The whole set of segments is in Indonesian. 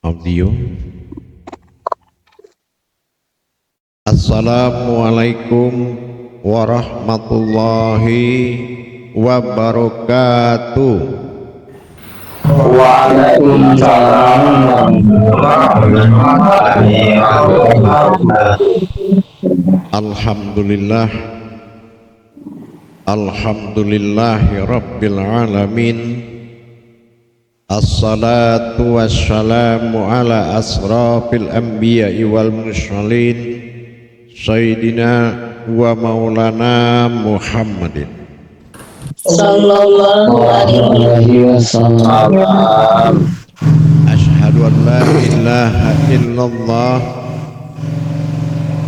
audio. Assalamualaikum warahmatullahi wabarakatuh. Waalaikumsalam warahmatullahi wabarakatuh. Alhamdulillah, alhamdulillahi rabbil alamin. Assalatu wassalamu ala asrafil anbiya'i wal mursalin Sayyidina wa maulana Muhammadin Sallallahu alaihi wasallam. Ashhadu an la ilaha illallah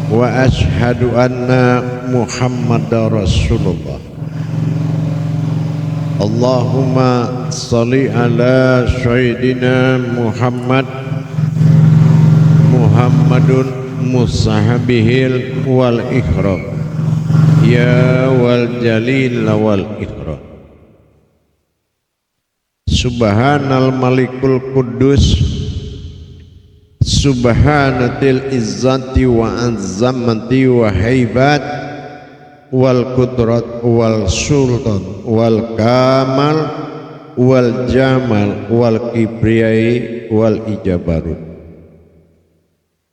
wa ashhadu anna Muhammadar Rasulullah. Allahumma salli ala Sayyidina Muhammadun musahabihil wal ikram ya wal jalil wal ikram. Subhanal malikul kudus subhanatil izzati wa azamati wa haibat wal qudrat wal sultan wal kamal wal jamal wal kibriyai wal ijabarut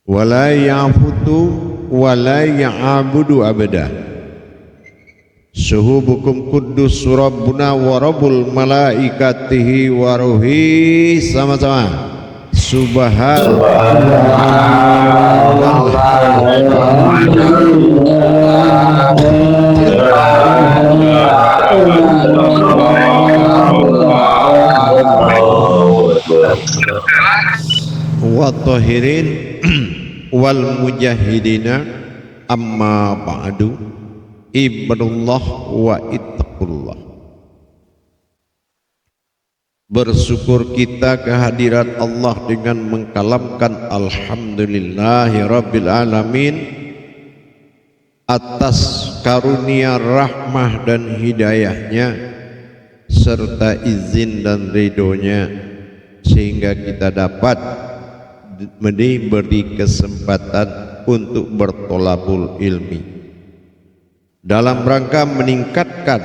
wala ya'futu wala ya'abudu abada. Suhubukum kudus rabbuna wa rabbul malaikatihi wa ruhi. Sama-sama wa tahirin wal mujahidina amma ba'du. Ibadullah wa ittaqullah. Bersyukur kita kehadirat Allah dengan mengkalamkan alhamdulillahi rabbil alamin atas karunia rahmah dan hidayahnya serta izin dan ridhonya, sehingga kita dapat diberi kesempatan untuk bertolabul ilmi dalam rangka meningkatkan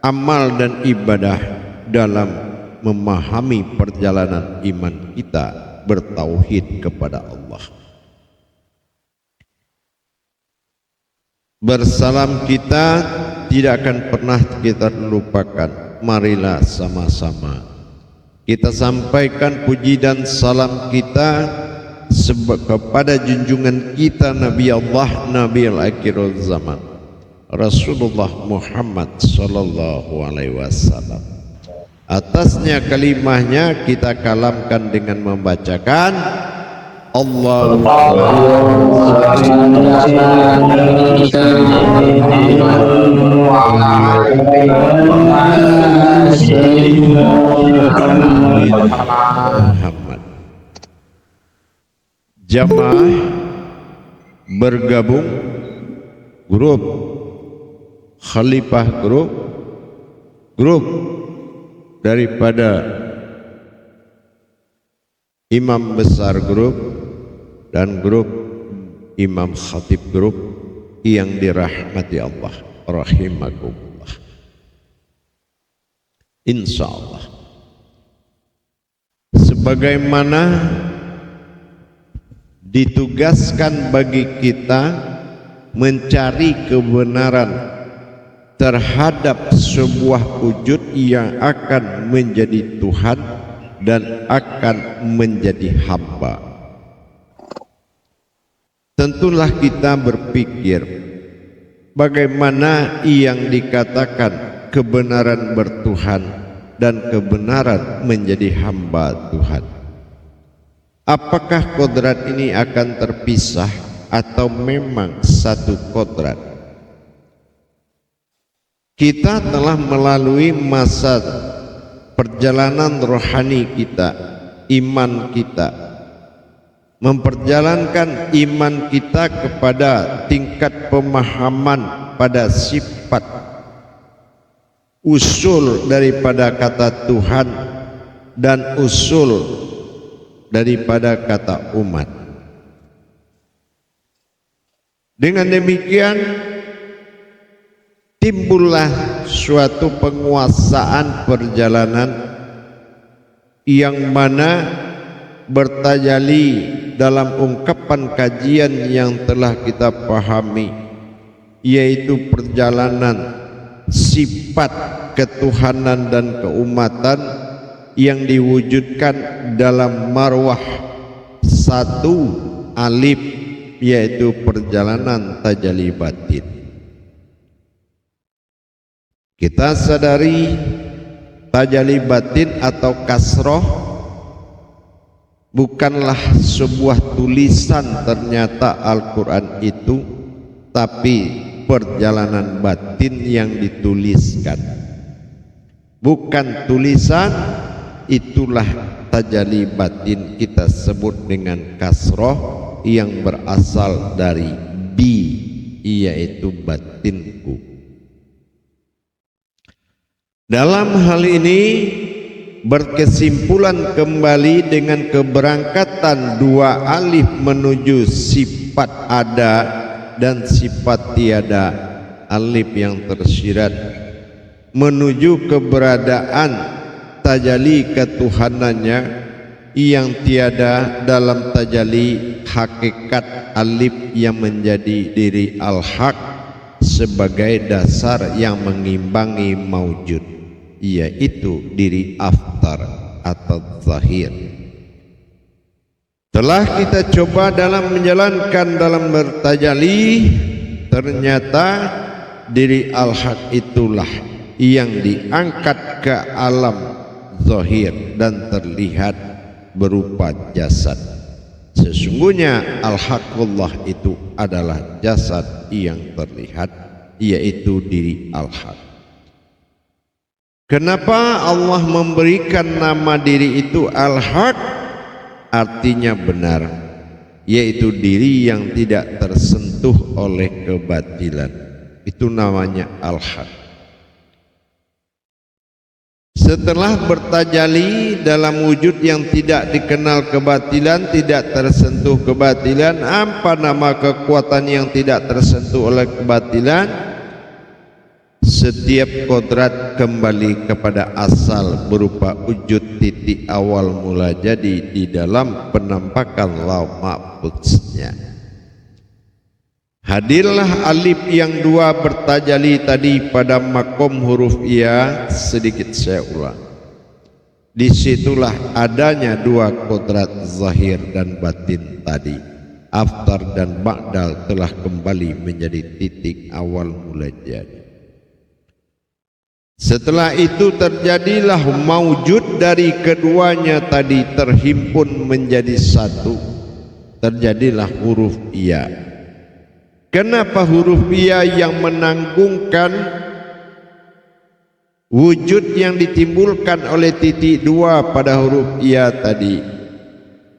amal dan ibadah dalam memahami perjalanan iman kita bertauhid kepada Allah. Bersalam kita tidak akan pernah kita lupakan. Marilah sama-sama kita sampaikan puji dan salam kita kepada junjungan kita Nabi Allah, Nabi al-akhirul zaman, Rasulullah Muhammad sallallahu alaihi wasallam. Atasnya kalimahnya kita kalamkan dengan membacakan Allahumma Muhammad. Jamaah bergabung grup Khalifah, grup daripada imam besar grup dan grup imam khatib grup yang dirahmati Allah rahimakumullah. Insyaallah sebagaimana ditugaskan bagi kita mencari kebenaran terhadap sebuah wujud yang akan menjadi Tuhan dan akan menjadi hamba. Tentulah kita berpikir bagaimana yang dikatakan kebenaran bertuhan dan kebenaran menjadi hamba Tuhan. Apakah kodrat ini akan terpisah atau memang satu kodrat? Kita telah melalui masa perjalanan rohani kita, iman kita, memperjalankan iman kita kepada tingkat pemahaman pada sifat usul daripada kata Tuhan dan usul daripada kata umat. Dengan demikian timbullah suatu penguasaan perjalanan yang mana bertajalli dalam ungkapan kajian yang telah kita pahami, yaitu perjalanan sifat ketuhanan dan keumatan yang diwujudkan dalam marwah satu alif, yaitu perjalanan tajalli batin. Kita sadari tajalli batin atau kasroh bukanlah sebuah tulisan ternyata Al-Quran itu, tapi perjalanan batin yang dituliskan. Bukan tulisan, itulah tajalli batin kita sebut dengan kasroh yang berasal dari bi, yaitu batinku. Dalam hal ini berkesimpulan kembali dengan keberangkatan dua alif menuju sifat ada dan sifat tiada, alif yang tersirat menuju keberadaan tajalli ketuhanannya yang tiada dalam tajalli hakikat alif yang menjadi diri al-haq sebagai dasar yang mengimbangi maujud, yaitu diri aftar atau zahir. Telah kita coba dalam menjalankan dalam bertajalli, ternyata diri al-haq itulah yang diangkat ke alam zahir dan terlihat berupa jasad. Sesungguhnya al-haqqullah itu adalah jasad yang terlihat, yaitu diri al-haq. Kenapa Allah memberikan nama diri itu al-haq? Artinya benar, yaitu diri yang tidak tersentuh oleh kebatilan. Itu namanya al-haq. Setelah bertajalli dalam wujud yang tidak dikenal kebatilan, tidak tersentuh kebatilan, apa nama kekuatan yang tidak tersentuh oleh kebatilan? Setiap kodrat kembali kepada asal berupa wujud titik awal mula jadi di dalam penampakan lauh mahfuznya. Hadirlah alif yang dua bertajalli tadi pada makom huruf ya. Sedikit saya ulang. Disitulah adanya dua kodrat zahir dan batin tadi. Aftar dan ba'dal telah kembali menjadi titik awal mula jadi. Setelah itu terjadilah maujud dari keduanya tadi terhimpun menjadi satu. Terjadilah huruf ya. Kenapa huruf ya yang menanggungkan wujud yang ditimbulkan oleh titik dua pada huruf ya tadi?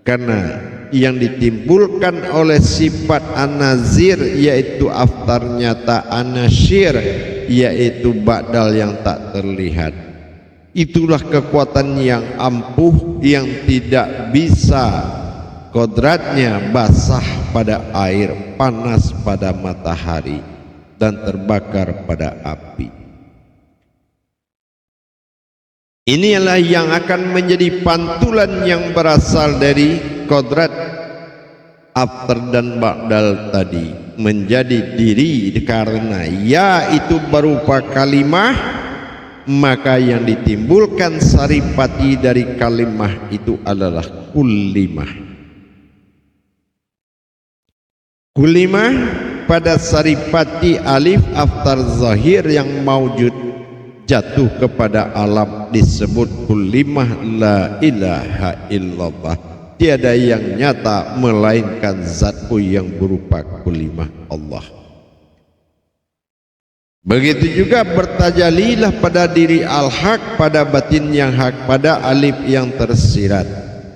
Karena yang ditimbulkan oleh sifat an-nazir, yaitu aftar nyata, an-nasyir, yaitu ba'dal yang tak terlihat. Itulah kekuatan yang ampuh yang tidak bisa kodratnya basah pada air, panas pada matahari, dan terbakar pada api. Inilah yang akan menjadi pantulan yang berasal dari kodrat aftar dan ba'dal tadi menjadi diri, karena ya itu berupa kalimah, maka yang ditimbulkan saripati dari kalimah itu adalah kulimah. Kulimah pada saripati alif aftar zahir yang maujud jatuh kepada alam disebut kulimah la ilaha illallah. Tiada yang nyata melainkan zatku yang berupa kulimah Allah. Begitu juga bertajallilah pada diri al-haq, pada batin yang hak, pada alif yang tersirat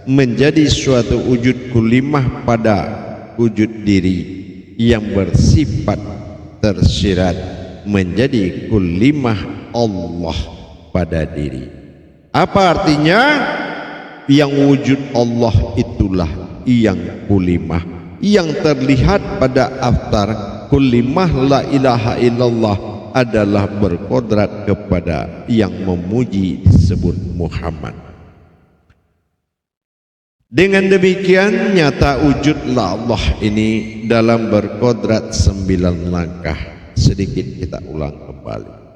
menjadi suatu wujud kulimah pada wujud diri yang bersifat tersirat menjadi kulimah Allah pada diri. Apa artinya? yang wujud Allah itulah yang kulimah, yang terlihat pada aftar kulimah la ilaha illallah adalah berkodrat kepada yang memuji disebut Muhammad. Dengan demikian nyata wujudlah Allah ini dalam berkodrat 9 langkah. Sedikit kita ulang kembali.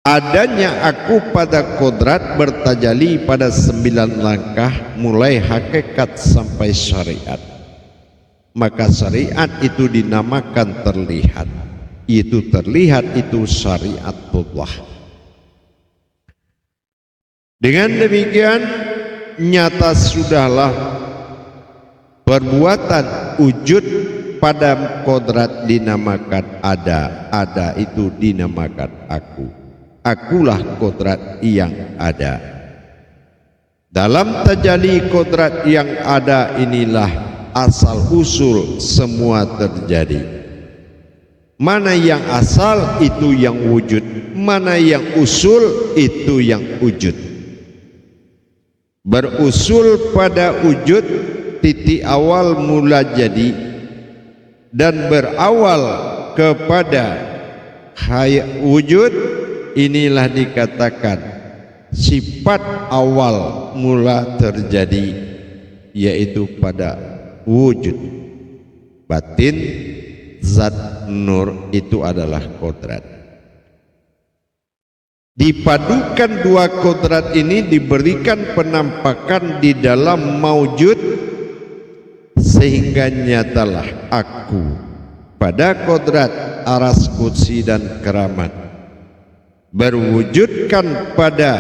Adanya aku pada kodrat bertajali pada 9 langkah mulai hakikat sampai syariat. Maka syariat itu dinamakan terlihat. Itu terlihat itu syariatullah. Dengan demikian nyata sudahlah perbuatan wujud pada kodrat dinamakan ada itu dinamakan aku. Akulah kodrat yang ada. Dalam tajalli kodrat yang ada inilah asal usul semua terjadi. Mana yang asal itu yang wujud, mana yang usul itu yang wujud. Berusul pada wujud titik awal mula jadi dan berawal kepada wujud, inilah dikatakan sifat awal mula terjadi, yaitu pada wujud. Batin zat nur itu adalah kodrat. Dipadukan dua kodrat ini diberikan penampakan di dalam maujud, sehingga nyatalah aku pada kodrat aras kursi dan keramat berwujudkan pada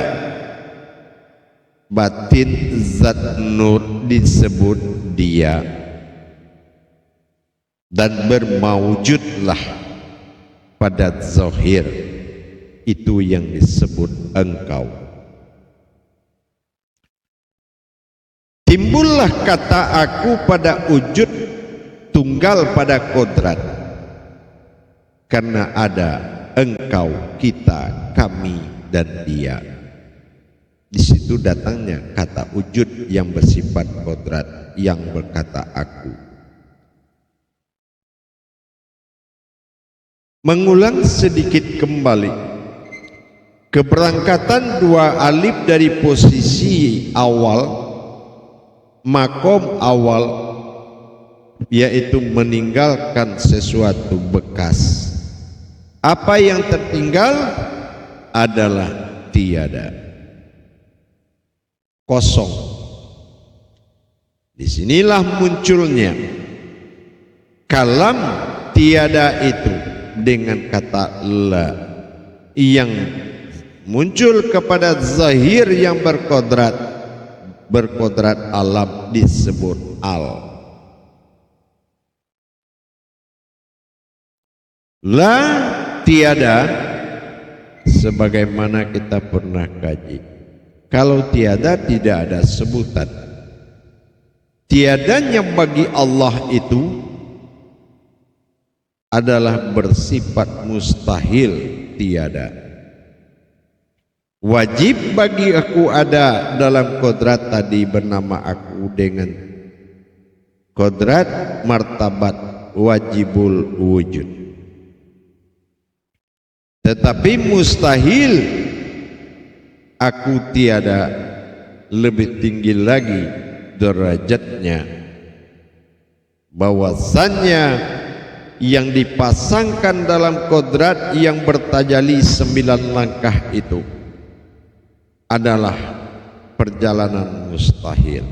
batin zat nur disebut dia, dan bermaujudlah pada zahir itu yang disebut engkau. Timbullah kata aku pada wujud tunggal pada kodrat, karena ada engkau, kita, kami, dan dia. Di situ datangnya kata wujud yang bersifat kodrat yang berkata aku. Mengulang sedikit kembali keberangkatan dua alif dari posisi awal, makom awal, yaitu meninggalkan sesuatu bekas. Apa yang tertinggal adalah tiada, kosong. Disinilah munculnya kalam tiada itu dengan kata la yang muncul kepada zahir yang berkodrat alam disebut al. La tiada, sebagaimana kita pernah kaji, kalau tiada tidak ada sebutan. Tiadanya bagi Allah itu adalah bersifat mustahil tiada. Wajib bagi aku ada dalam kodrat tadi bernama aku dengan kodrat martabat wajibul wujud. Tetapi mustahil aku tiada lebih tinggi lagi derajatnya, bahwasannya yang dipasangkan dalam kodrat yang bertajali 9 langkah itu adalah perjalanan mustahil.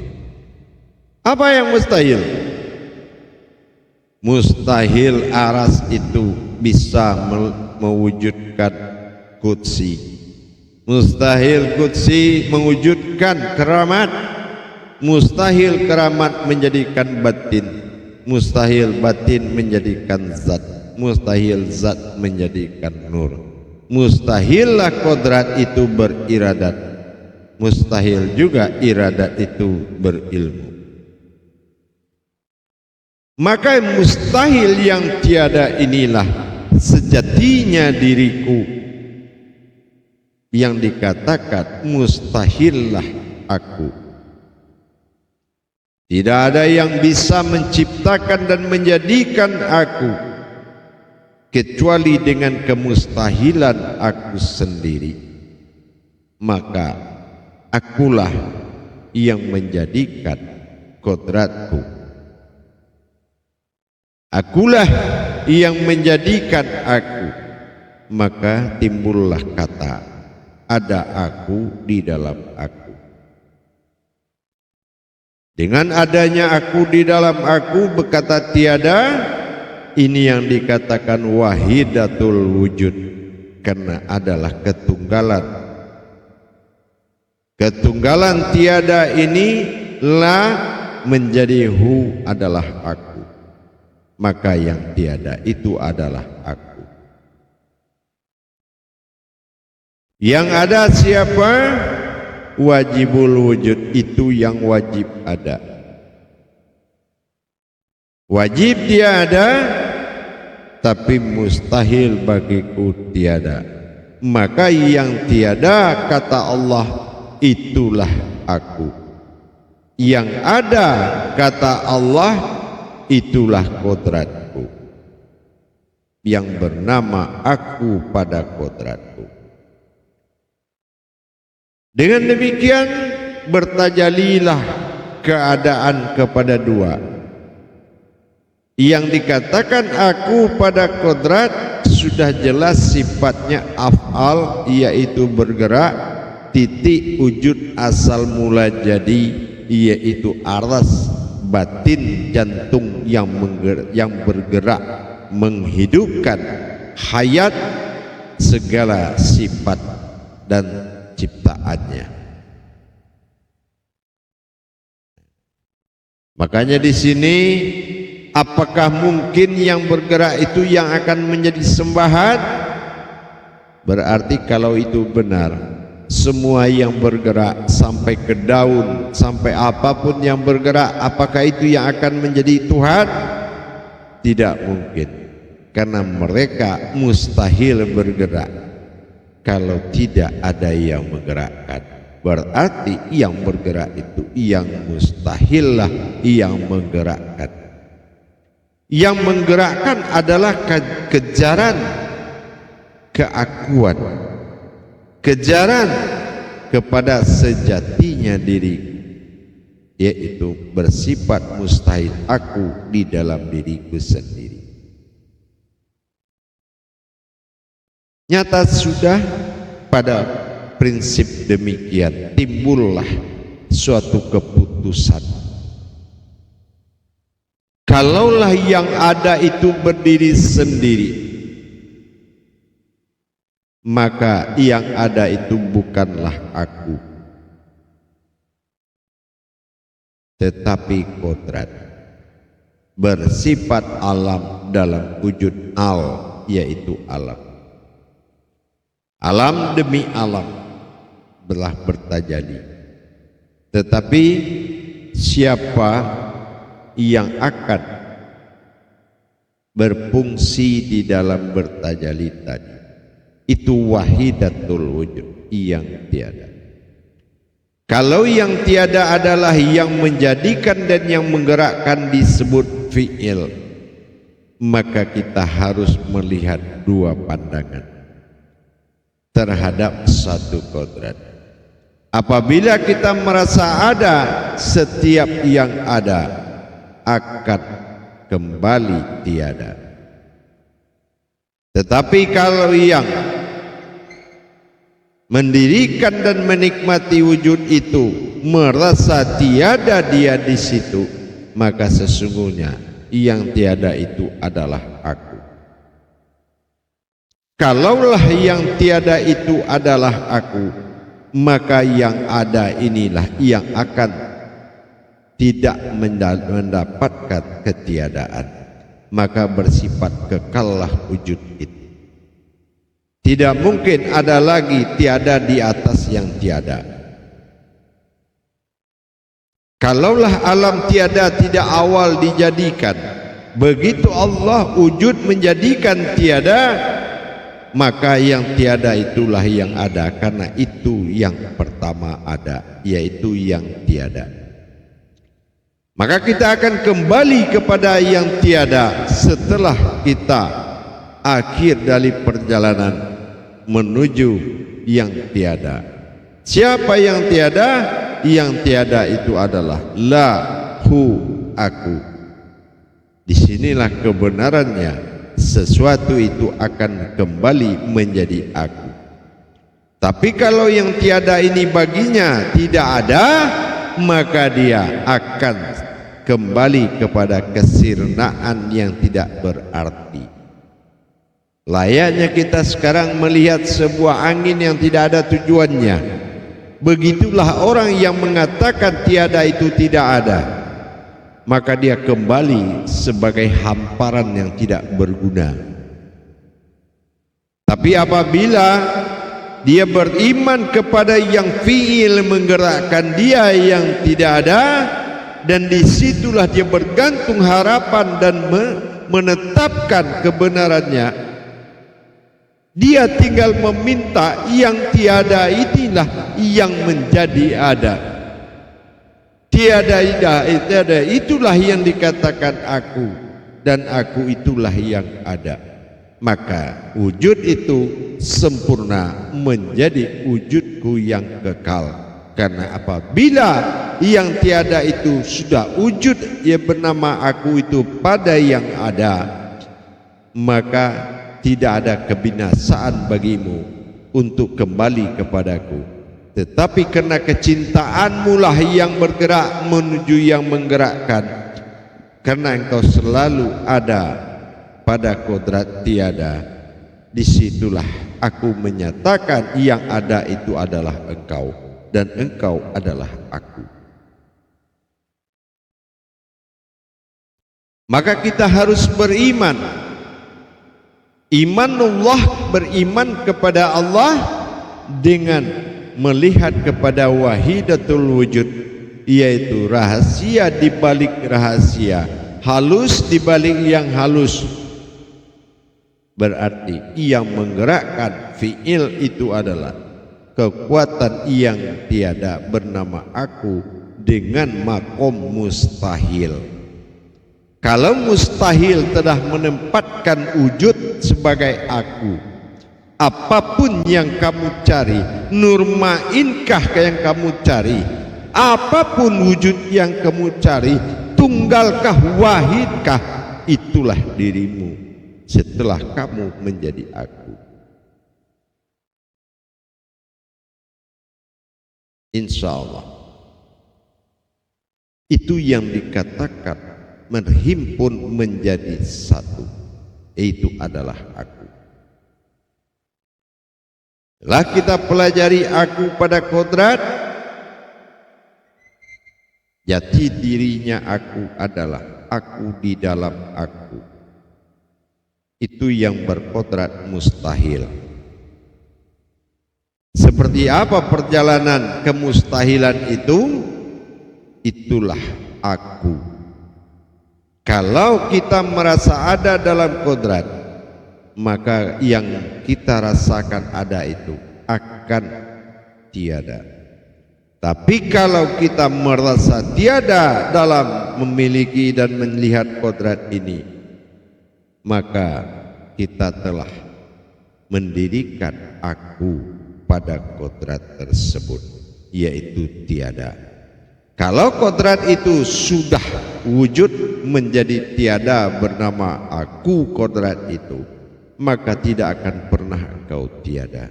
Apa yang mustahil? Mustahil aras itu bisa mewujudkan kutsi. Mustahil kutsi mewujudkan keramat. Mustahil keramat menjadikan batin. Mustahil batin menjadikan zat. Mustahil zat menjadikan nur. Mustahillah kodrat itu beriradat. Mustahil juga iradat itu berilmu. Maka mustahil yang tiada inilah sejatinya diriku, yang dikatakan mustahillah aku. Tidak ada yang bisa menciptakan dan menjadikan aku kecuali dengan kemustahilan aku sendiri. Maka akulah yang menjadikan kodratku. Akulah yang menjadikan aku. Maka timbullah kata, ada aku di dalam aku. Dengan adanya aku di dalam aku berkata tiada, ini yang dikatakan wahidatul wujud, karena adalah ketunggalan. Ketunggalan tiada ini la menjadi hu adalah aku. Maka yang tiada itu adalah aku. Yang ada siapa? Wajibul wujud, itu yang wajib ada. Wajib dia ada, tapi mustahil bagiku tiada. Maka yang tiada kata Allah, itulah aku. Yang ada kata Allah, itulah kodratku, yang bernama aku pada kodratku. Dengan demikian bertajalilah keadaan kepada dua. Yang dikatakan aku pada kodrat sudah jelas sifatnya af'al, yaitu bergerak, titik wujud asal mula jadi, yaitu aras batin jantung yang bergerak, menghidupkan hayat segala sifat dan ciptaannya. Makanya di sini, apakah mungkin yang bergerak itu yang akan menjadi sembahan? Berarti kalau itu benar, semua yang bergerak sampai ke daun, sampai apapun yang bergerak, apakah itu yang akan menjadi Tuhan? Tidak mungkin, karena mereka mustahil bergerak kalau tidak ada yang menggerakkan. Berarti yang bergerak itu yang mustahillah yang menggerakkan. Yang menggerakkan adalah kejaran keakuan, kejaran kepada sejatinya diri, yaitu bersifat mustahil aku di dalam diriku sendiri. Nyata sudah pada prinsip demikian timbullah suatu keputusan. Kalaulah yang ada itu berdiri sendiri, maka yang ada itu bukanlah aku, tetapi kodrat bersifat alam dalam wujud al, yaitu alam. Alam demi alam belah bertajali. Tetapi siapa yang akan berfungsi di dalam bertajali tadi, itu wahidatul wujud, yang tiada. Kalau yang tiada adalah yang menjadikan dan yang menggerakkan disebut fi'il, maka kita harus melihat dua pandangan terhadap satu kodrat. Apabila kita merasa ada, setiap yang ada akan kembali tiada. Tetapi kalau yang mendirikan dan menikmati wujud itu merasa tiada dia di situ, maka sesungguhnya yang tiada itu adalah aku. Kalaulah yang tiada itu adalah aku, maka yang ada inilah yang akan tidak mendapatkan ketiadaan, maka bersifat kekallah wujud itu. Tidak mungkin ada lagi tiada di atas yang tiada. Kalaulah alam tiada tidak awal dijadikan, begitu Allah wujud menjadikan tiada, maka yang tiada itulah yang ada, karena itu yang pertama ada, yaitu yang tiada. Maka kita akan kembali kepada yang tiada setelah kita akhir dari perjalanan menuju yang tiada. Siapa yang tiada? Yang tiada itu adalah la hu aku. Disinilah kebenarannya, sesuatu itu akan kembali menjadi aku. Tapi kalau yang tiada ini baginya tidak ada, maka dia akan kembali kepada kesirnaan yang tidak berarti. Layaknya kita sekarang melihat sebuah angin yang tidak ada tujuannya. Begitulah orang yang mengatakan tiada itu tidak ada, maka dia kembali sebagai hamparan yang tidak berguna. Tapi apabila dia beriman kepada yang fi'il menggerakkan dia yang tidak ada, dan disitulah dia bergantung harapan dan menetapkan kebenarannya, dia tinggal meminta yang tiada itulah yang menjadi ada. Tiada itulah yang dikatakan aku, dan aku itulah yang ada. Maka wujud itu sempurna menjadi wujudku yang kekal. Karena apabila yang tiada itu sudah wujud yang bernama aku itu pada yang ada, maka tidak ada kebinasaan bagimu untuk kembali kepadaku. Tetapi karena kecintaanmu lah yang bergerak menuju yang menggerakkan, karena engkau selalu ada pada kodrat tiada, disitulah aku menyatakan yang ada itu adalah engkau, dan engkau adalah aku. Maka kita harus beriman. Imanullah, beriman kepada Allah dengan melihat kepada wahidatul wujud, yaitu rahasia di balik rahasia, halus di balik yang halus. Berarti yang menggerakkan fi'il itu adalah kekuatan yang tiada bernama aku dengan makom mustahil. Kalau mustahil telah menempatkan wujud sebagai aku, apapun yang kamu cari, nurmainkah yang kamu cari, apapun wujud yang kamu cari, tunggalkah, wahidkah, itulah dirimu setelah kamu menjadi aku. Insya Allah itu yang dikatakan menghimpun menjadi satu, itu adalah aku. Setelah kita pelajari aku pada kodrat, jati dirinya aku adalah aku di dalam aku. Itu yang berkodrat mustahil. Seperti apa perjalanan kemustahilan itu? Itulah aku. Kalau kita merasa ada dalam kodrat, maka yang kita rasakan ada itu akan tiada. Tapi kalau kita merasa tiada dalam memiliki dan melihat kodrat ini, maka kita telah mendirikan aku pada kodrat tersebut, yaitu tiada. Kalau kodrat itu sudah wujud menjadi tiada bernama aku kodrat itu, maka tidak akan pernah engkau tiada,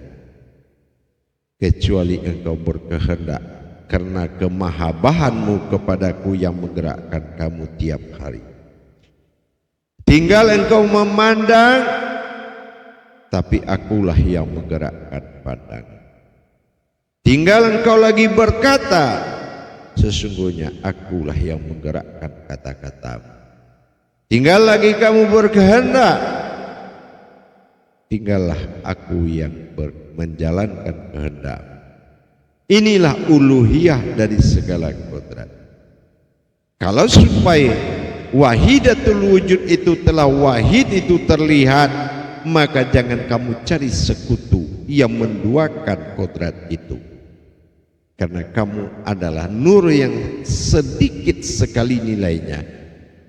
kecuali engkau berkehendak karena kemahabahanmu kepadaku yang menggerakkan kamu tiap hari. Tinggal engkau memandang, tapi akulah yang menggerakkan pandang. Tinggal engkau lagi berkata, sesungguhnya akulah yang menggerakkan kata-katamu. Tinggal lagi kamu berkehendak, tinggallah aku yang menjalankan kehendak. Inilah uluhiyah dari segala kodrat. Kalau supaya wahidatul wujud itu telah wahid itu terlihat, maka jangan kamu cari sekutu yang menduakan kodrat itu. Karena kamu adalah nur yang sedikit sekali nilainya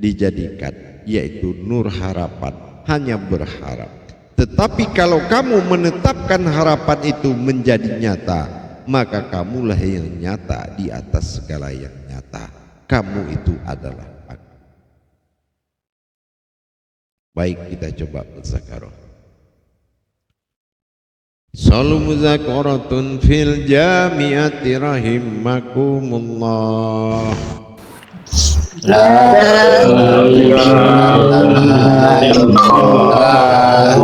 dijadikan, yaitu nur harapan, hanya berharap. Tetapi kalau kamu menetapkan harapan itu menjadi nyata, maka kamulah yang nyata di atas segala yang nyata. Kamu itu adalah aku. Baik, kita coba muzakarah. Salu muzakaratun fil jami'ati rahimakumullah. La ilaha illallah.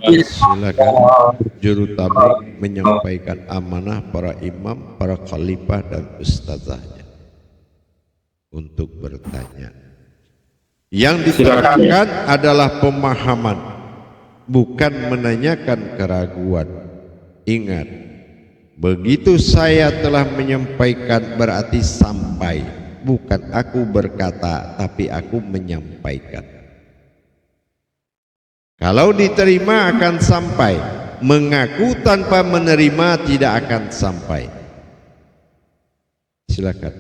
Silakan juru tabligh menyampaikan amanah para imam, para khalifah dan ustazahnya untuk bertanya. Yang ditanyakan adalah pemahaman, bukan menanyakan keraguan. Ingat, begitu saya telah menyampaikan berarti sampai, bukan aku berkata tapi aku menyampaikan. Kalau diterima akan sampai, mengaku tanpa menerima tidak akan sampai. Silakan.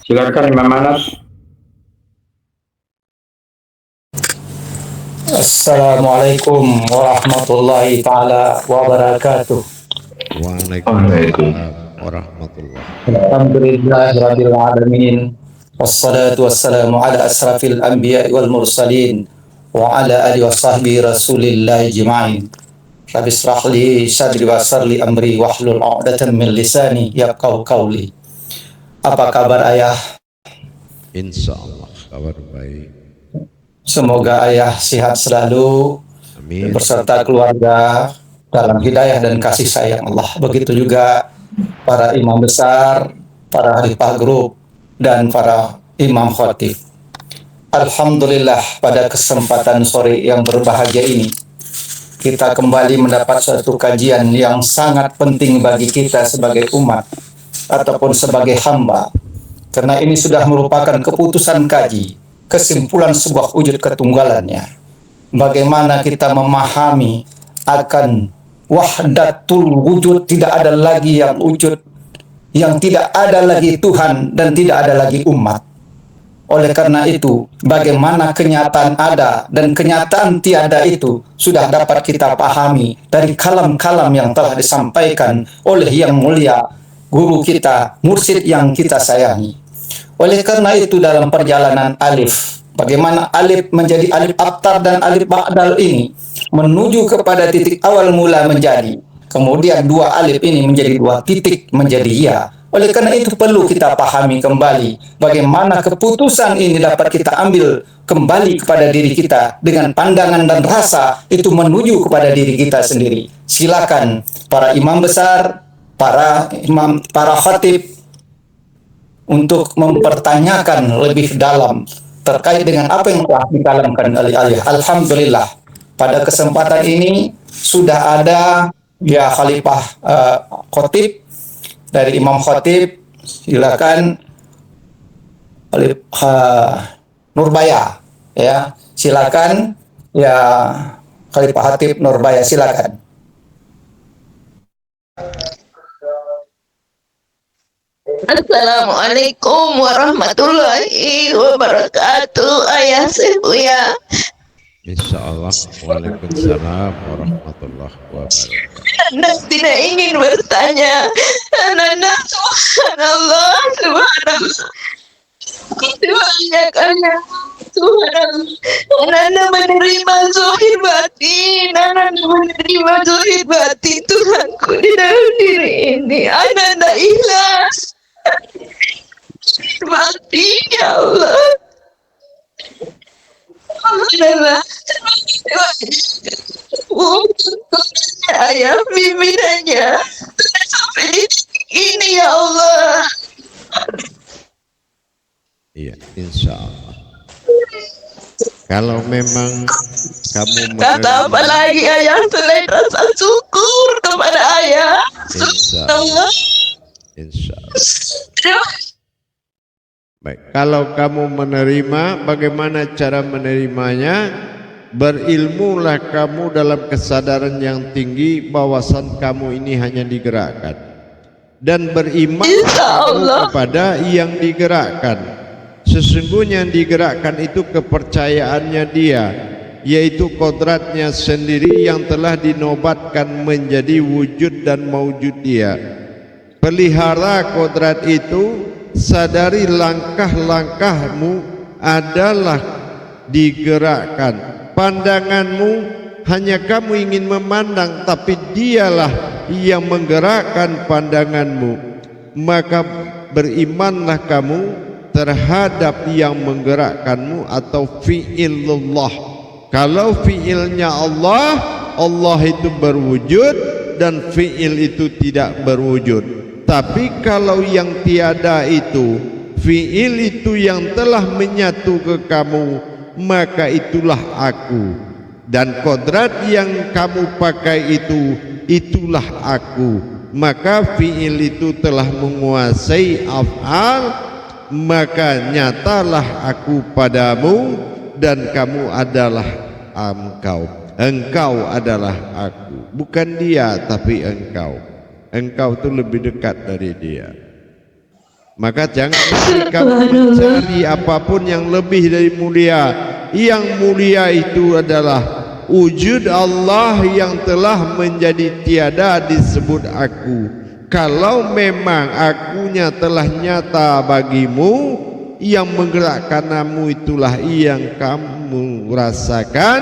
Silakan Imam Anas. Assalamualaikum warahmatullahi ta'ala wabarakatuh. Waalaikumsalam warahmatullahi. Alhamdulillah rabbil alamin. Wassalatu wassalamu ala asrafil anbiya wal mursalin wa ala alihi wa sahbihi rasulillah jema'in. Rabbi israh li sadri wa yassir li amri wahlul 'uqdatam min lisani yafqahu qawli. Apa kabar ayah? Insyaallah kabar baik. Semoga ayah sehat selalu. Amin. Beserta keluarga dalam hidayah dan kasih sayang Allah. Begitu juga para imam besar, para khalifah grup, dan para imam khatib. Alhamdulillah, pada kesempatan sore yang berbahagia ini kita kembali mendapat suatu kajian yang sangat penting bagi kita sebagai umat ataupun sebagai hamba, karena ini sudah merupakan keputusan kaji, kesimpulan sebuah wujud ketunggalannya. Bagaimana kita memahami akan wahdatul wujud, tidak ada lagi yang wujud, yang tidak ada lagi Tuhan dan tidak ada lagi umat. Oleh karena itu, bagaimana kenyataan ada dan kenyataan tiada itu sudah dapat kita pahami dari kalam-kalam yang telah disampaikan oleh yang mulia guru kita, mursyid yang kita sayangi. Oleh karena itu dalam perjalanan alif, bagaimana alif menjadi alif abtar dan alif ba'dal ini menuju kepada titik awal mula menjadi, kemudian dua alif ini menjadi dua titik menjadi ya. Oleh karena itu perlu kita pahami kembali bagaimana keputusan ini dapat kita ambil kembali kepada diri kita dengan pandangan dan rasa itu menuju kepada diri kita sendiri. Silakan para imam besar, para imam, para khatib untuk mempertanyakan lebih dalam terkait dengan apa yang telah dikalamkan oleh alih. Alhamdulillah, pada kesempatan ini sudah ada ya khalifah khatib dari imam khatib. Silakan Nurbaya, ya silakan ya khalifah khatib Nurbaya, silakan. Assalamualaikum warahmatullahi wabarakatuh. Ayah Sebuya. Insyaallah. Waalaikumsalam warahmatullahi wabarakatuh. Anda tidak ingin bertanya. Anda subhanallah, subhanallah. Itu banyak ayah. Subhanallah. Anda menerima zuhid batin. Anda menerima zuhid batin Tuhanku di dalam diri ini. Anda ikhlas. Mati ya Allah. Adalah ayah pimpinannya sampai ini ya Allah. Iya, insyaallah. Kalau memang kamu Kata apa lagi ayah selain rasa syukur kepada ayah. Insyaallah. Insyaallah. Terima Baik, kalau kamu menerima, bagaimana cara menerimanya? Berilmulah kamu dalam kesadaran yang tinggi bahwasan kamu ini hanya digerakkan, dan beriman kamu kepada yang digerakkan. Sesungguhnya yang digerakkan itu kepercayaannya dia, yaitu kodratnya sendiri yang telah dinobatkan menjadi wujud dan maujud dia. Pelihara kodrat itu, sadari langkah-langkahmu adalah digerakkan. Pandanganmu hanya kamu ingin memandang, tapi dialah yang menggerakkan pandanganmu. Maka berimanlah kamu terhadap yang menggerakkanmu atau fi'ilullah. Kalau fi'ilnya Allah, Allah itu berwujud dan fi'il itu tidak berwujud. Tapi kalau yang tiada itu, fi'il itu yang telah menyatu ke kamu, maka itulah aku. Dan kodrat yang kamu pakai itu, itulah aku. Maka fi'il itu telah menguasai af'al, maka nyatalah aku padamu dan kamu adalah engkau. Engkau adalah aku, bukan dia tapi engkau. Engkau itu lebih dekat dari dia. Maka jangan kamu mencari apapun yang lebih dari mulia. Yang mulia itu adalah wujud Allah yang telah menjadi tiada disebut aku. Kalau memang akunya telah nyata bagimu, yang menggerakkanmu itulah yang kamu rasakan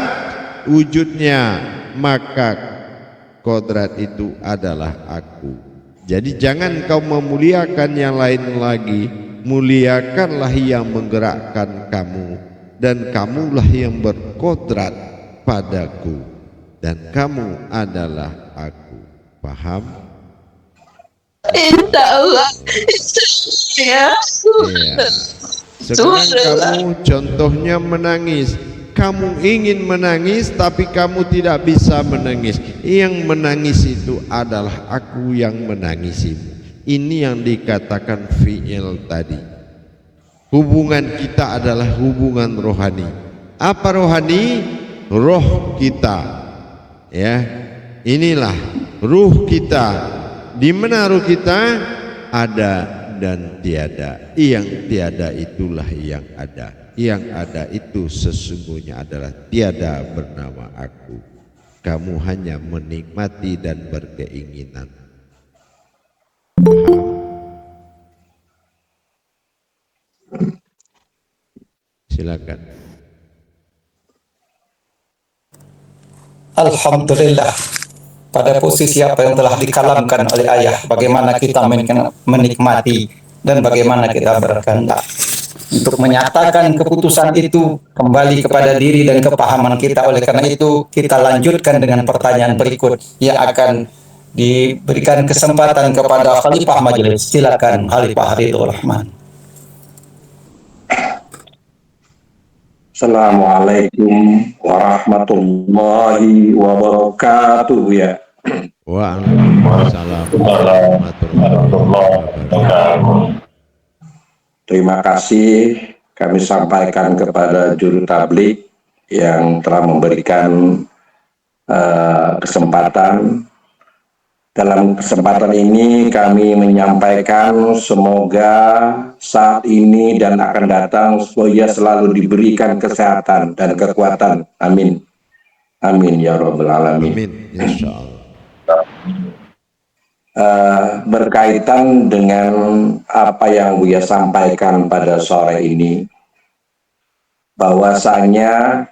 wujudnya, maka kodrat itu adalah aku. Jadi jangan kau memuliakan yang lain lagi, muliakanlah yang menggerakkan kamu, dan kamulah yang berkodrat padaku, dan kamu adalah aku. Paham? Insyaallah. Ya. Iya. Sekarang kamu contohnya menangis. Kamu ingin menangis tapi kamu tidak bisa menangis. Yang menangis itu adalah aku yang menangisimu. Ini yang dikatakan fi'il tadi. Hubungan kita adalah hubungan rohani. Apa rohani? Roh kita. Ya, inilah ruh kita. Di mana ruh kita? Ada dan tiada. Yang tiada itulah yang ada. Yang ada itu sesungguhnya adalah tiada bernama aku. Kamu hanya menikmati dan berkeinginan. Paham? Silakan. Alhamdulillah, pada posisi apa yang telah dikalamkan oleh ayah, bagaimana kita menikmati dan bagaimana kita berkehendak untuk menyatakan keputusan itu kembali kepada diri dan kepahaman kita. Oleh karena itu kita lanjutkan dengan pertanyaan berikut yang akan diberikan kesempatan kepada Khalifah Majelis. Silakan Khalifah Ridho Rahman. Assalamualaikum warahmatullahi wabarakatuh ya. Waalaikumsalam warahmatullahi wabarakatuh. Terima kasih kami sampaikan kepada juru tablik yang telah memberikan kesempatan. Dalam kesempatan ini kami menyampaikan semoga saat ini dan akan datang supaya selalu diberikan kesehatan dan kekuatan. Amin. Amin ya Rabbal Alamin. Amin, insyaallah. Berkaitan dengan apa yang Buya sampaikan pada sore ini, bahwasanya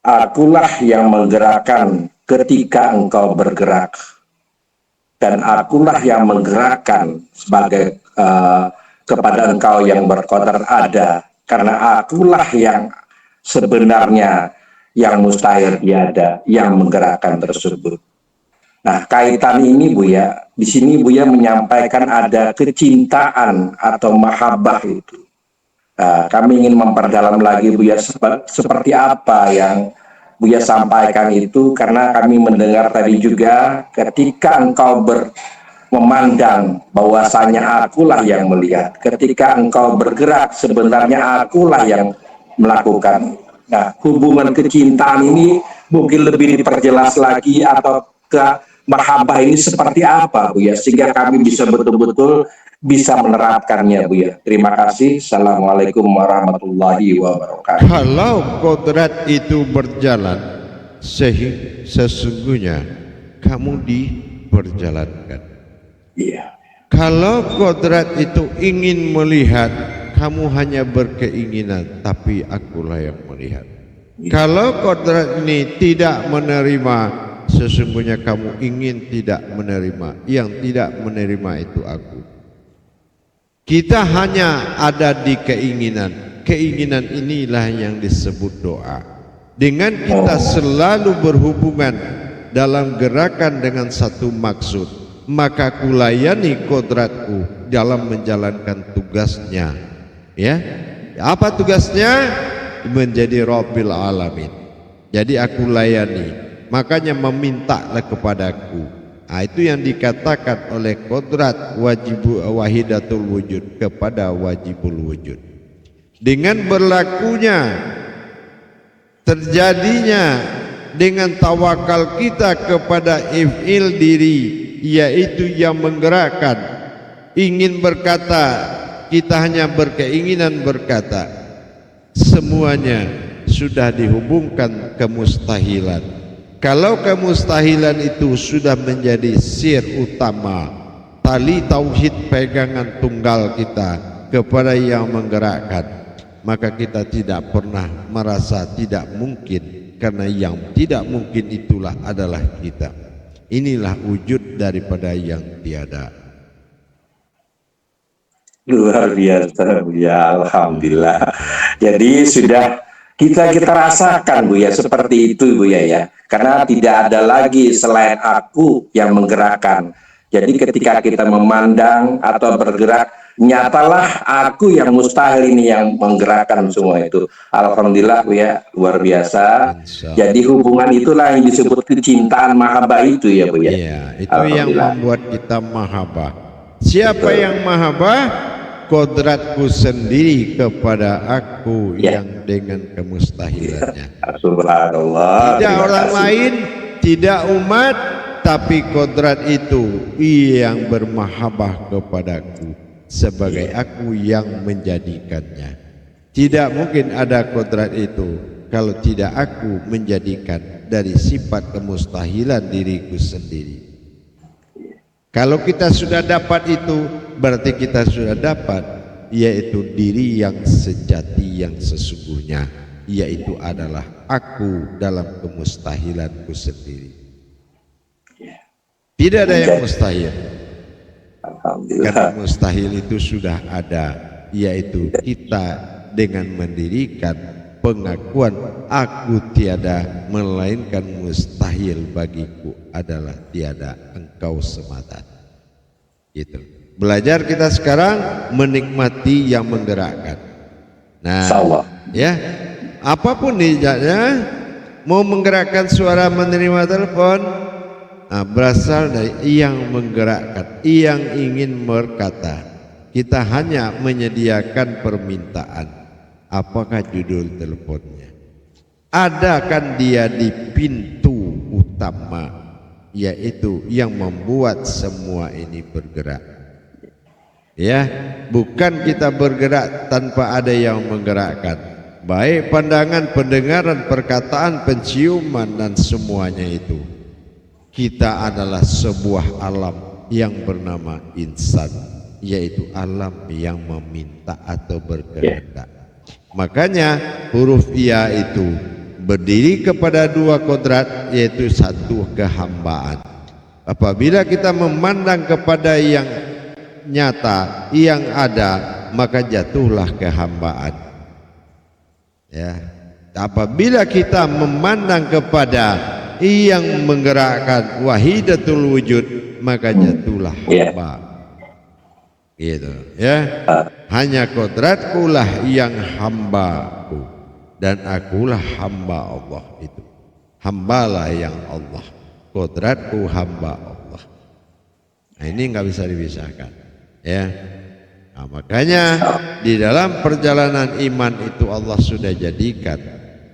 akulah yang menggerakkan ketika engkau bergerak, dan akulah yang menggerakkan sebagai kepada engkau yang berkodrat ada, karena akulah yang sebenarnya yang mustahil tiada yang menggerakkan tersebut. Nah, kaitan ini Buya, di sini Buya menyampaikan ada kecintaan atau mahabbah itu. Kami ingin memperdalam lagi Buya seperti apa yang Buya sampaikan itu, karena kami mendengar tadi juga ketika engkau memandang bahwasanya akulah yang melihat. Ketika engkau bergerak, sebenarnya akulah yang melakukan. Nah, hubungan kecintaan ini mungkin lebih diperjelas lagi, atau ke mahabbah ini seperti apa, Bu ya, sehingga kami bisa betul-betul bisa menerapkannya, Bu ya. Terima kasih. Assalamualaikum warahmatullahi wabarakatuh. Kalau kodrat itu berjalan, sesungguhnya kamu diperjalankan. Iya. Kalau kodrat itu ingin melihat, kamu hanya berkeinginan, tapi akulah yang melihat. Kalau kodrat ini tidak menerima, sesungguhnya kamu ingin tidak menerima. Yang tidak menerima itu aku. Kita hanya ada di keinginan. Keinginan inilah yang disebut doa. Dengan kita selalu berhubungan dalam gerakan dengan satu maksud, maka kulayani kodratku dalam menjalankan tugasnya. Ya, apa tugasnya? Menjadi Rabbil Alamin. Jadi aku layani, makanya memintalah kepadaku. Nah, itu yang dikatakan oleh kodrat wahidatul wujud kepada wajibul wujud. Dengan berlakunya, terjadinya dengan tawakal kita kepada if'il diri, yaitu yang menggerakkan. Ingin berkata, kita hanya berkeinginan berkata. Semuanya sudah dihubungkan kemustahilan. Kalau kemustahilan itu sudah menjadi sir utama, tali tauhid pegangan tunggal kita kepada yang menggerakkan, maka kita tidak pernah merasa tidak mungkin, karena yang tidak mungkin itulah adalah kita. Inilah wujud daripada yang tiada. Luar biasa, Bu ya. Alhamdulillah. Jadi sudah kita rasakan, Bu ya, seperti itu, Bu ya. Karena tidak ada lagi selain aku yang menggerakkan. Jadi ketika kita memandang atau bergerak, nyatalah aku yang mustahil ini yang menggerakkan semua itu. Alhamdulillah, Bu ya, luar biasa. Jadi hubungan itulah yang disebut kecintaan mahabbah itu ya, Bu ya. Iya, itu yang membuat kita mahabbah. Siapa yang mahabbah? Kodratku sendiri kepada aku yang dengan kemustahilannya. Subhanallah. Tidak orang lain, tidak umat, tapi kodrat itu yang bermahabbah kepadaku sebagai aku yang menjadikannya. Tidak mungkin ada kodrat itu kalau tidak aku menjadikan dari sifat kemustahilan diriku sendiri. Kalau kita sudah dapat itu, berarti kita sudah dapat, yaitu diri yang sejati yang sesungguhnya, yaitu adalah aku dalam kemustahilanku sendiri. Tidak ada yang mustahil. Karena mustahil itu sudah ada, yaitu kita dengan mendirikan pengakuan aku tiada, melainkan mustahil bagiku adalah tiada, engkau semata. Gitu. Belajar kita sekarang menikmati yang menggerakkan. Nah, ya, apapun niatnya, mau menggerakkan suara menerima telepon, berasal dari yang menggerakkan, yang ingin berkata. Kita hanya menyediakan permintaan. Apakah judul teleponnya? Ada kan dia di pintu utama, yaitu yang membuat semua ini bergerak. Ya, bukan kita bergerak tanpa ada yang menggerakkan. Baik pandangan, pendengaran, perkataan, penciuman dan semuanya itu. Kita adalah sebuah alam yang bernama insan, yaitu alam yang meminta atau berkehendak. Makanya huruf ia itu berdiri kepada dua kodrat, yaitu satu kehambaan. Apabila kita memandang kepada yang nyata, yang ada, maka jatuhlah kehambaan. Ya, apabila kita memandang kepada yang menggerakkan wahidatul wujud, maka jatuhlah hamba. Gitu, ya. Hanya kodratku lah yang hambaku, dan akulah hamba Allah itu. Hambalah yang Allah, kodratku hamba Allah. Nah, ini nggak bisa dipisahkan, ya. Nah, makanya di dalam perjalanan iman itu Allah sudah jadikan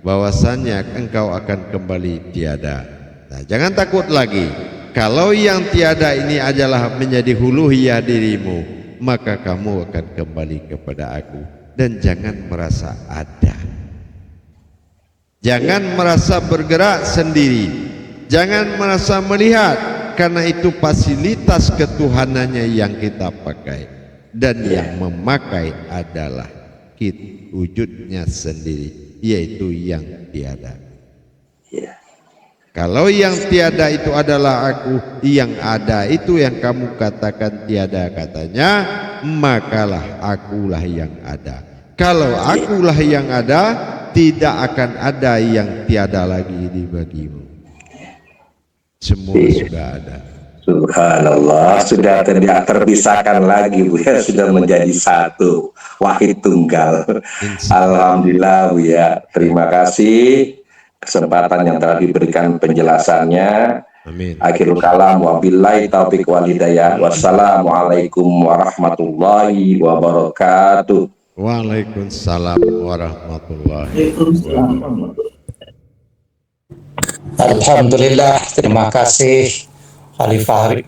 bahwasannya engkau akan kembali tiada. Nah, jangan takut lagi. Kalau yang tiada ini adalah menjadi huluhiyah dirimu, maka kamu akan kembali kepada aku. Dan jangan merasa ada, jangan merasa bergerak sendiri, jangan merasa melihat, karena itu fasilitas ketuhanannya yang kita pakai, dan yang memakai adalah wujudnya sendiri, yaitu yang tiada. Kalau yang tiada itu adalah aku, yang ada itu yang kamu katakan tiada katanya, makalah akulah yang ada. Kalau akulah yang ada, tidak akan ada yang tiada lagi di bagimu. Semua sudah ada. Subhanallah, sudah tidak terpisahkan lagi, Bu ya, sudah menjadi satu, wahid tunggal. Alhamdulillah, Bu ya. Terima kasih kesempatan yang telah diberikan penjelasannya. Amin. Akhirul kalam, wabillahi taufiq wal hidayah. Wassalamualaikum warahmatullahi wabarakatuh. Waalaikumsalam warahmatullahi wabarakatuh. Alhamdulillah, terima kasih Khalifah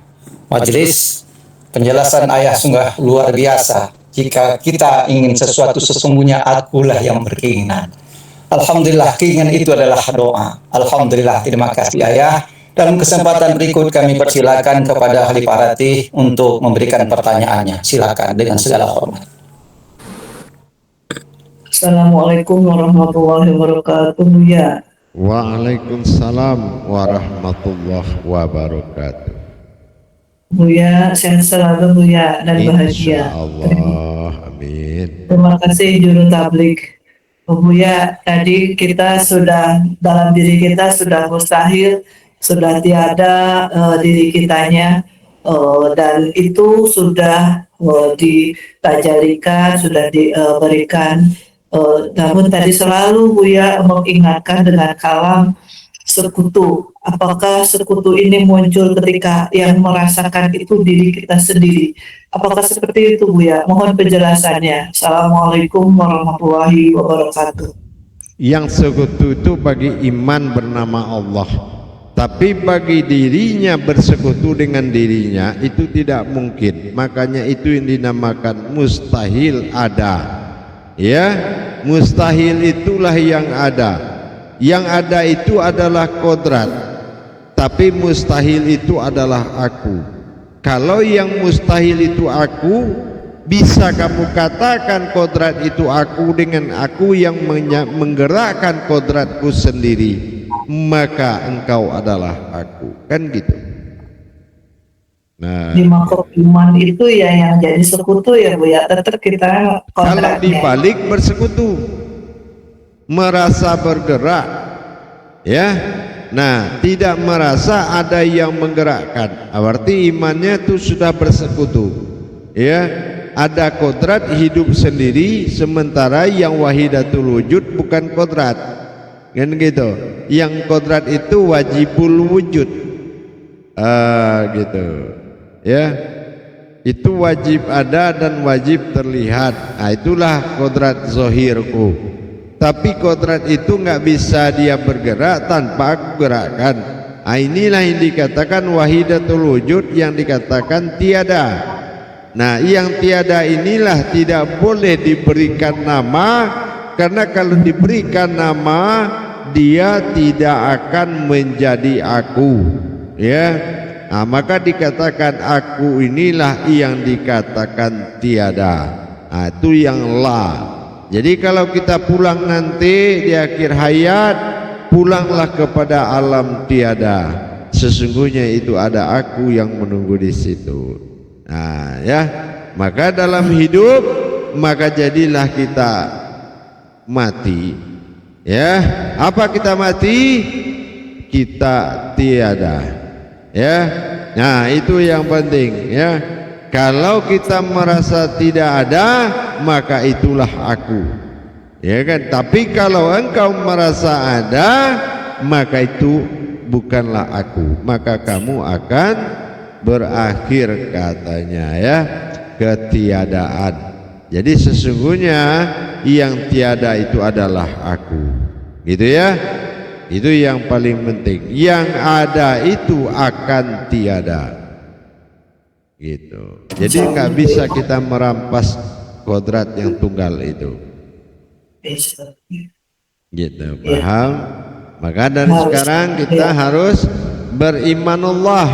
Majelis. Penjelasan ayah sungguh luar biasa. Jika kita ingin sesuatu, sesungguhnya akulah yang berkeinginan. Alhamdulillah, keinginan itu adalah doa. Alhamdulillah, terima kasih ayah. Dalam kesempatan berikut kami persilakan kepada Khalifah Ratih untuk memberikan pertanyaannya. Silakan dengan segala hormat. Assalamualaikum warahmatullahi wabarakatuh, ya. Waalaikumsalam warahmatullahi wabarakatuh. Buya, sehat selalu Buya dan bahagia. Insyaallah, amin. Terima kasih juru tablik. Buya, tadi kita sudah dalam diri kita sudah mustahil, sudah tiada diri kitanya, dan itu sudah ditajalikan, sudah diberikan. Namun tadi selalu Buya mengingatkan dengan kalam sekutu. Apakah sekutu ini muncul ketika yang merasakan itu diri kita sendiri? Apakah seperti itu, Buya? Mohon penjelasannya. Assalamualaikum warahmatullahi wabarakatuh. Yang sekutu itu bagi iman bernama Allah, tapi bagi dirinya bersekutu dengan dirinya itu tidak mungkin. Makanya itu yang dinamakan mustahil ada. Ya, mustahil itulah yang ada. Yang ada itu adalah kodrat, tapi mustahil itu adalah aku. Kalau yang mustahil itu aku, bisa kamu katakan kodrat itu aku dengan aku yang menggerakkan kodratku sendiri, maka engkau adalah aku, kan gitu. Nah, Di makhluk iman itu ya yang jadi sekutu ya Bu ya, tetap kita kalau kontraknya. dibalik bersekutu, merasa bergerak, ya. Nah, tidak merasa ada yang menggerakkan, berarti imannya itu sudah bersekutu, ya. Ada kodrat hidup sendiri, sementara yang wahidatul wujud bukan kodrat, kan gitu. Yang kodrat itu wajibul wujud, gitu, ya. Itu wajib ada dan wajib terlihat. Nah, itulah kodrat zohirku. Tapi kodrat itu nggak bisa dia bergerak tanpa aku gerakkan. Nah, inilah yang dikatakan wahidatul wujud, yang dikatakan tiada. Nah, yang tiada inilah tidak boleh diberikan nama, karena kalau diberikan nama dia tidak akan menjadi aku, ya. Nah, maka dikatakan aku inilah yang dikatakan tiada. Nah, itu yang la. Jadi kalau kita pulang nanti di akhir hayat, pulanglah kepada alam tiada. Sesungguhnya itu ada aku yang menunggu di situ. Nah, ya, maka dalam hidup maka jadilah kita mati. Ya, apa kita mati? Kita tiada. Ya, nah itu yang penting, ya. Kalau kita merasa tidak ada, maka itulah aku, ya kan. Tapi kalau engkau merasa ada, maka itu bukanlah aku, maka kamu akan berakhir katanya ya, ketiadaan. Jadi sesungguhnya yang tiada itu adalah aku, gitu ya. Itu yang paling penting. Yang ada itu akan tiada, gitu. Jadi nggak bisa kita merampas kodrat yang tunggal itu, gitu. Paham? Maka dari sekarang kita harus berimanullah.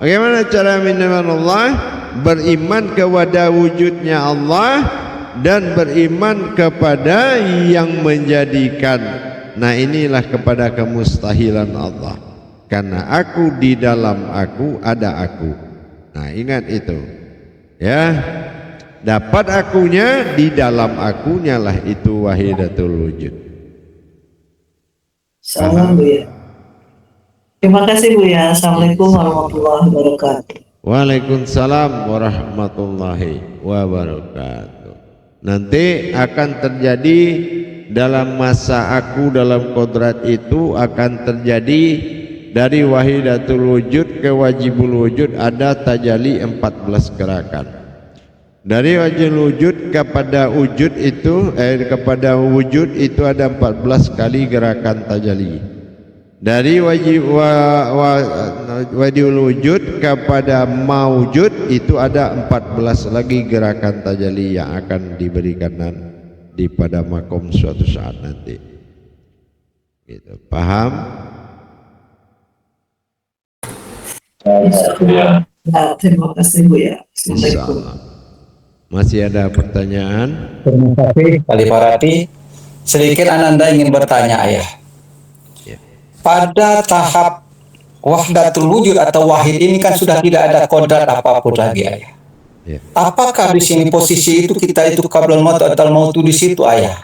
Bagaimana cara berimanullah? Beriman kepada wujudnya Allah dan beriman kepada yang menjadikan. Nah inilah kepada kemustahilan Allah, karena aku di dalam aku ada aku. Nah ingat itu ya, dapat akunya di dalam akunya lah, itu wahidatul wujud. Salam Buya. Terima kasih Buya. Assalamualaikum warahmatullahi wabarakatuh. Waalaikumsalam warahmatullahi wabarakatuh. Nanti akan terjadi dalam masa aku dalam kodrat itu akan terjadi dari wahidatul wujud ke wajibul wujud, ada tajali 14 gerakan. Dari wajibul wujud kepada wujud itu kepada wujud itu ada 14 kali gerakan tajali. Dari wajibul wujud kepada maujud itu ada 14 lagi gerakan tajali yang akan diberikan di pada makom suatu saat nanti, gitu. Paham? Ya, terima kasih Buya. Assalamualaikum. Masih ada pertanyaan? Terima kasih Kali Parati. Sedikit Ananda ingin bertanya ayah. Pada tahap wahdatul wujud atau wahid ini kan sudah tidak ada kodrat apapun lagi ayah. Ya. Apakah di sini posisi itu kita itu qablal maut atau mautu di situ ayah?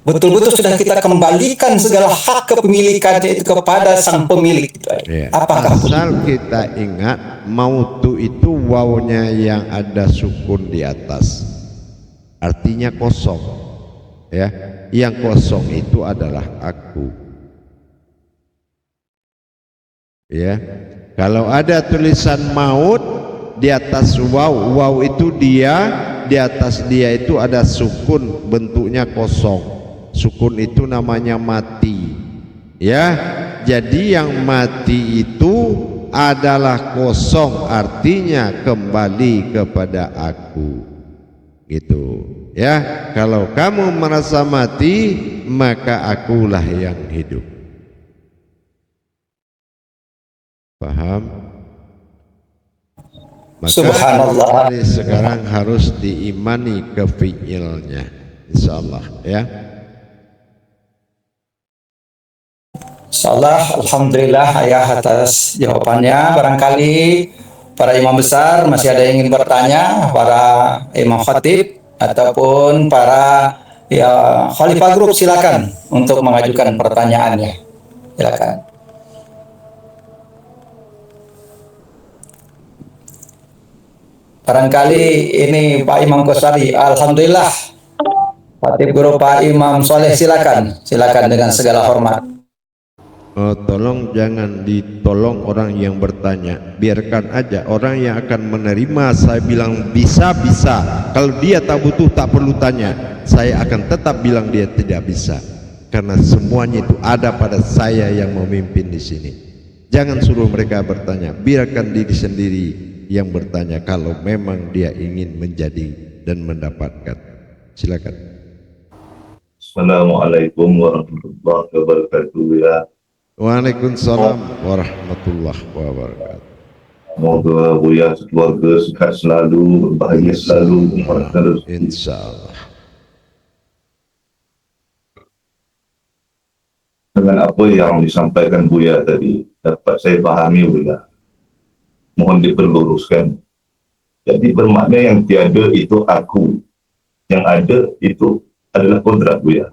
Betul-betul sudah kita kembalikan segala hak kepemilikannya itu kepada sang pemilik itu ayah. Ya. Apakah asal kita ingat mautu itu wawnya yang ada sukun di atas, artinya kosong ya. Yang kosong itu adalah aku. Ya, kalau ada tulisan maut di atas waw, waw itu dia, di atas dia itu ada sukun, bentuknya kosong. Sukun itu namanya mati. Ya, jadi yang mati itu adalah kosong, artinya kembali kepada aku. Gitu. Ya, kalau kamu merasa mati, maka akulah yang hidup. Paham? Maka Subhanallah. dari sekarang harus diimani ke fi'ilnya, insyaallah ya. Insyaallah, alhamdulillah ayah atas jawabannya. Barangkali para imam besar masih ada yang ingin bertanya, para imam khatib ataupun para ya khalifah grup, silakan untuk mengajukan pertanyaannya. Silakan. Barangkali ini Pak Imam Qasari. Alhamdulillah. Khatib Guru Pak Imam Soleh, silakan. Silakan dengan segala hormat. Tolong jangan ditolong orang yang bertanya, biarkan aja orang yang akan menerima. Saya bilang bisa. Kalau dia tak butuh tak perlu tanya. Saya akan tetap bilang dia tidak bisa, karena semuanya itu ada pada saya yang memimpin di sini. Jangan suruh mereka bertanya, biarkan diri sendiri yang bertanya kalau memang dia ingin menjadi dan mendapatkan. Silakan. Assalamualaikum warahmatullahi wabarakatuh ya. Waalaikumsalam warahmatullahi wabarakatuh. Semoga Buya keluarga sehat selalu, bahagia selalu, terus. Insyaallah. Dengan apa yang disampaikan Buya tadi, dapat saya pahami Buya. Mohon diperluruskan. Jadi bermakna yang tiada itu aku, yang ada itu adalah kodrat Buya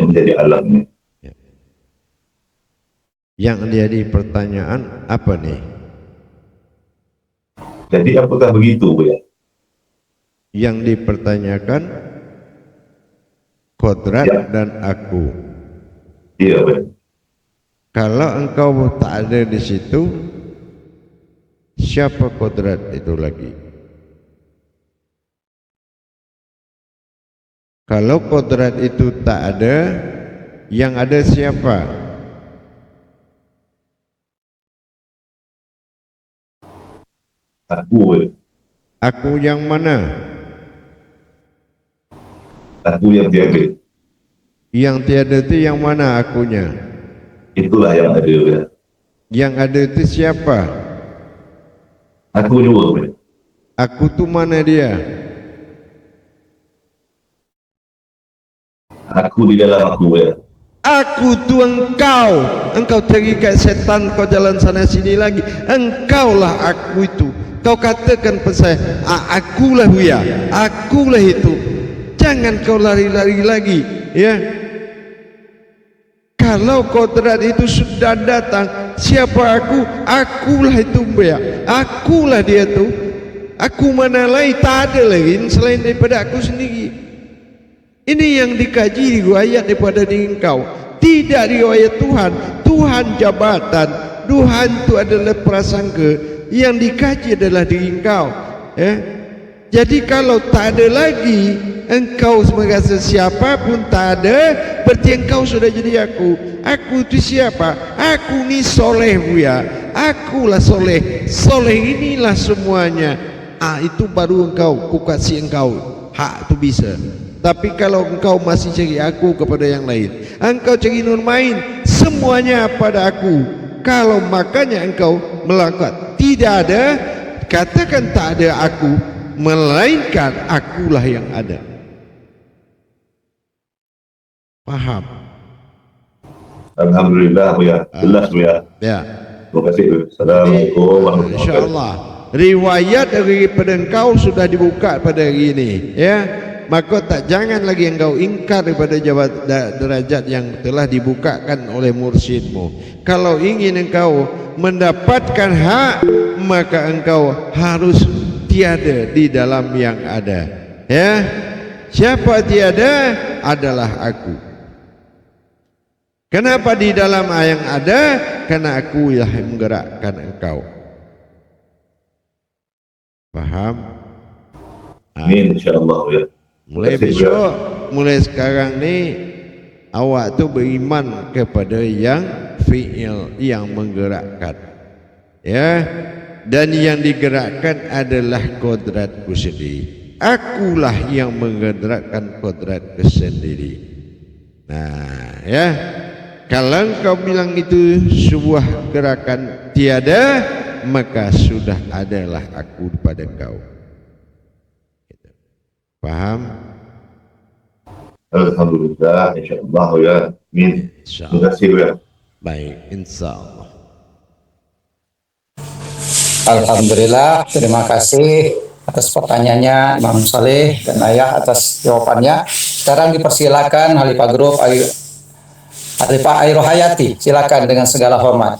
yang menjadi alamnya. Yang jadi pertanyaan apa nih? Jadi apakah begitu Buya? Yang dipertanyakan kodrat Ya. dan aku. Iya Buya. Kalau engkau tak ada di situ, Siapa kodrat itu lagi? Kalau kodrat itu tak ada, yang ada siapa? Aku. Aku yang mana? Aku yang tiada. Yang tiada itu yang mana akunya? Itulah yang ada ya. Yang ada itu siapa? Aku juga. Aku tu mana dia? Aku di dalam aku ya. Aku tu engkau. Engkau terikat setan, kau jalan sana sini lagi. Engkaulah aku itu. Kau katakan pada saya, akulah Buya, akulah itu. Jangan kau lari-lari lagi, ya. Kalau kodrat itu sudah datang, siapa aku? Akulah itu Buya, akulah dia tu. Aku mana lain, tak ada lagi selain daripada aku sendiri. Ini yang dikaji riwayat daripada diri engkau, tidak riwayat Tuhan. Tuhan jabatan, Tuhan itu adalah prasangka. Yang dikaji adalah diri engkau, ya. Jadi kalau tak ada lagi, engkau merasa siapa pun tak ada, berarti engkau sudah jadi aku. Aku itu siapa? Aku ni soleh Buya, akulah soleh. Soleh inilah semuanya. Itu baru engkau, ku kasih engkau hak tu bisa. Tapi kalau engkau masih cari aku kepada yang lain, engkau cari nur main, semuanya pada aku. Kalau makanya engkau melakukan tidak ada, katakan tak ada aku, melainkan akulah yang ada. Paham? Alhamdulillah Buya, jelas Buya. Ya. Terima kasih Buya. Assalamualaikum warahmatullahi wabarakatuh. InsyaAllah riwayat daripada engkau sudah dibuka pada hari ini, ya. Maka tak jangan lagi engkau ingkar daripada derajat yang telah dibukakan oleh mursyidmu. Kalau ingin engkau mendapatkan hak, maka engkau harus tiada di dalam yang ada, ya. Siapa tiada? Adalah aku. Kenapa di dalam yang ada? Karena aku yang menggerakkan engkau. Paham? Amin insyaallah ya. Mulai besok, mulai sekarang ni awak tu beriman kepada yang fi'il, yang menggerakkan, ya. Dan yang digerakkan adalah kodratku sendiri. Akulah yang menggerakkan kodratku sendiri. Nah, ya. Kalau kau bilang itu sebuah gerakan tiada, maka sudah adalah aku pada kau. Paham? Alhamdulillah insyaallah ya. Amin. Terima kasih ya. Baik, insyaallah. Alhamdulillah, terima kasih atas pertanyaannya Imam Saleh dan Ayah atas jawabannya. Sekarang dipersilakan Halifah Grup Halifah Airohayati, silakan dengan segala hormat.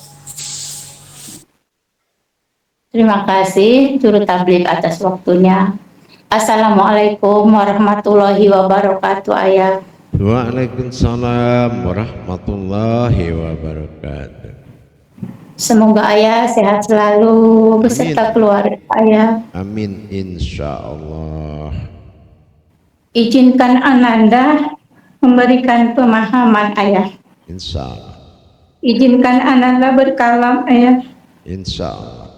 Terima kasih Juru Tabligh atas waktunya. Assalamualaikum warahmatullahi wabarakatuh, Ayah. Waalaikumsalam warahmatullahi wabarakatuh. Semoga Ayah sehat selalu beserta keluarga Ayah. Amin insyaallah. Izinkan Ananda memberikan pemahaman Ayah. Insyaallah. Izinkan Ananda berkalam Ayah. Insyaallah.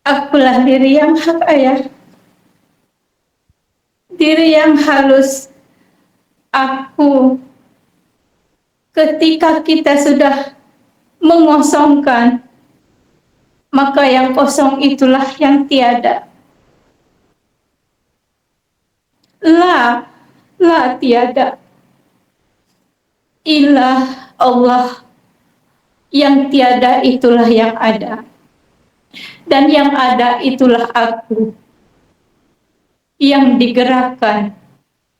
Akulah diri yang hak Ayah. Diri yang halus. Aku. Ketika kita sudah mengosongkan, maka yang kosong itulah yang tiada. La tiada. Ilah Allah. Yang tiada itulah yang ada. Dan yang ada itulah aku, yang digerakkan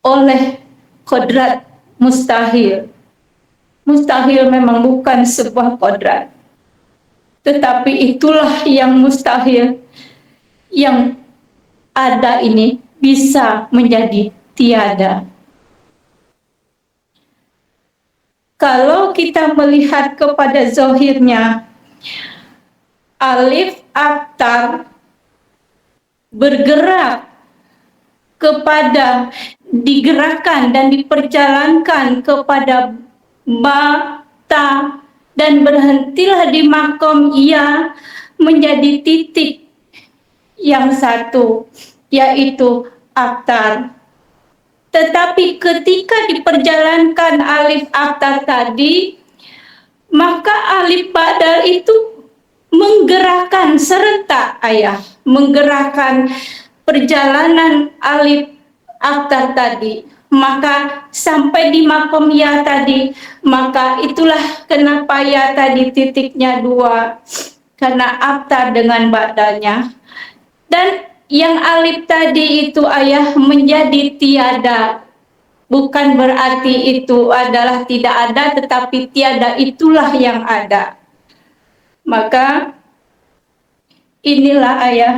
oleh kodrat mustahil. Mustahil memang bukan sebuah kodrat, tetapi itulah yang mustahil, yang ada ini bisa menjadi tiada. Kalau kita melihat kepada zahirnya, Alif aktar bergerak kepada digerakkan dan diperjalankan kepada ba, ta, dan berhentilah di makom ya menjadi titik yang satu, yaitu aktar. Tetapi ketika diperjalankan alif aktar tadi, maka alif badal itu menggerakkan serentak ayah, menggerakkan perjalanan alif aktar tadi, maka sampai di makom ya tadi, maka itulah kenapa ya tadi titiknya 2, karena aktar dengan badalnya. Dan yang alif tadi itu ayah menjadi tiada, bukan berarti itu adalah tidak ada, tetapi tiada itulah yang ada. Maka inilah ayah,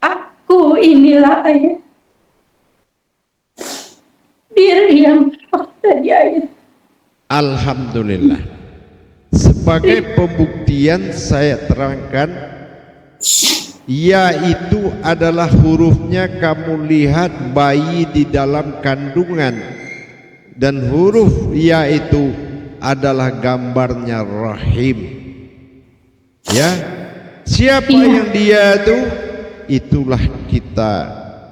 aku inilah ayah, diri yang tadi ayah. Alhamdulillah. Sebagai pembuktian saya terangkan, ya itu adalah hurufnya kamu lihat bayi di dalam kandungan, dan huruf ya itu adalah gambarnya rahim. Ya, siapa yang dia itu? Itulah kita